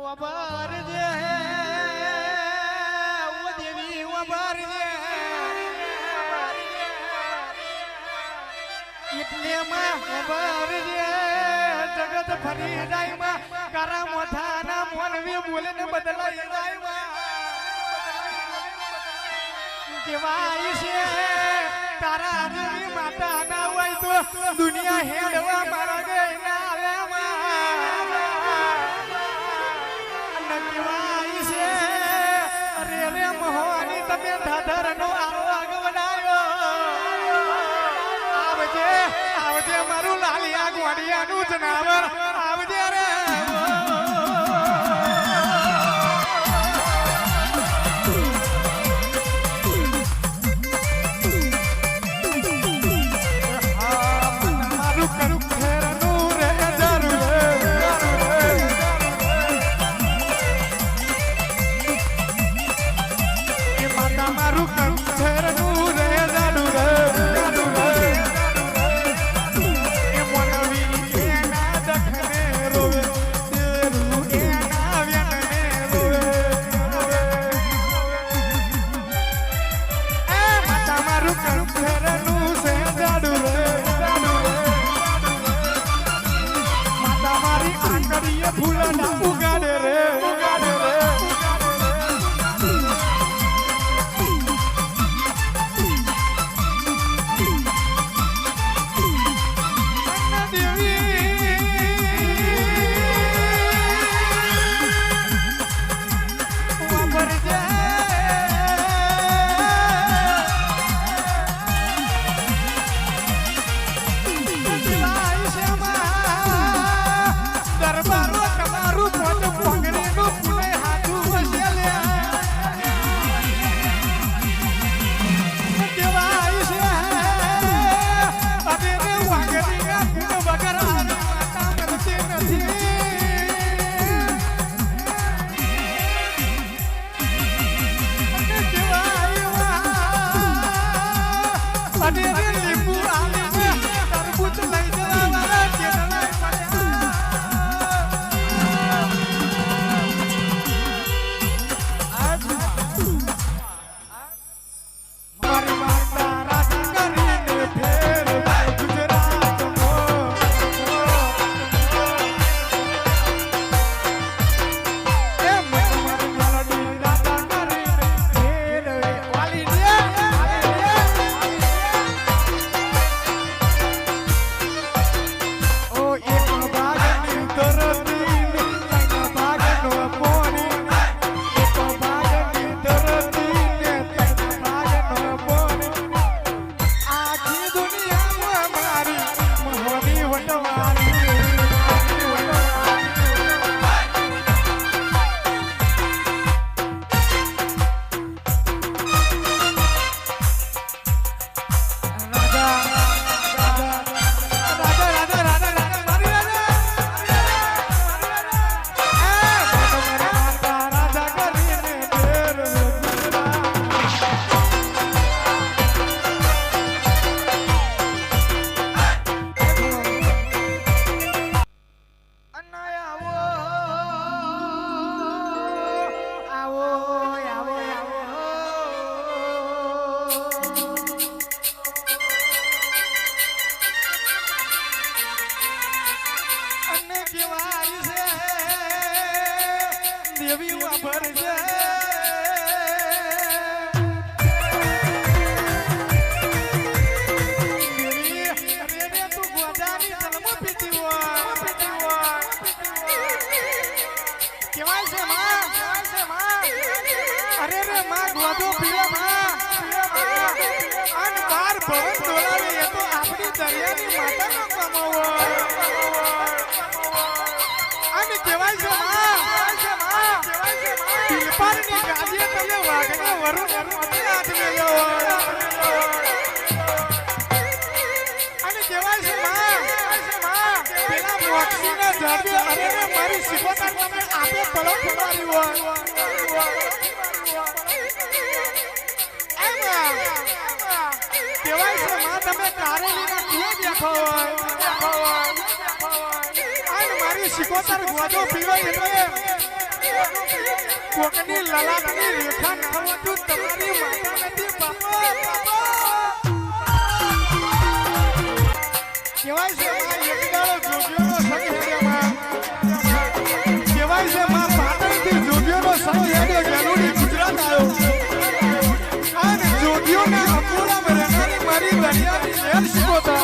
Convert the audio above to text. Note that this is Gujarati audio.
વબારજે ઓ દેવી વબારજે એટલે માં વબારજે જગત ફરી જાય માં કરા મોઠાના મોનવી બોલે ને બદલાઈ જાય માં કેવાય છે તારા દેવી માતા ના હોય તો દુનિયા હેડવા મારા ગઈ ના આવે તમે ધાધર નો આગ બનાવ્યો આવજે આવજે મારું લાલિયા ગોડિયાનું જનાવર આવજે રે તમે કારેલીના કુએ બેઠો હોય અને મારી શિકોતર ગોજો પીવે એટલે કોકની લલાટની રેખા નાખવાતું તમારી માતા નથી બાપા કેવાય છે માં એક દાડો જોગ્યોનો સંગ હેડ્યામાં કેવાય છે માં પાટણથી જોગ્યોનો સંગ હેડ્યો ગેલુડી ગુજરાત આવ્યો અને જોગ્યોના અપોળામાં રહેનારી મારી દરિયાની લહેર શીખોતા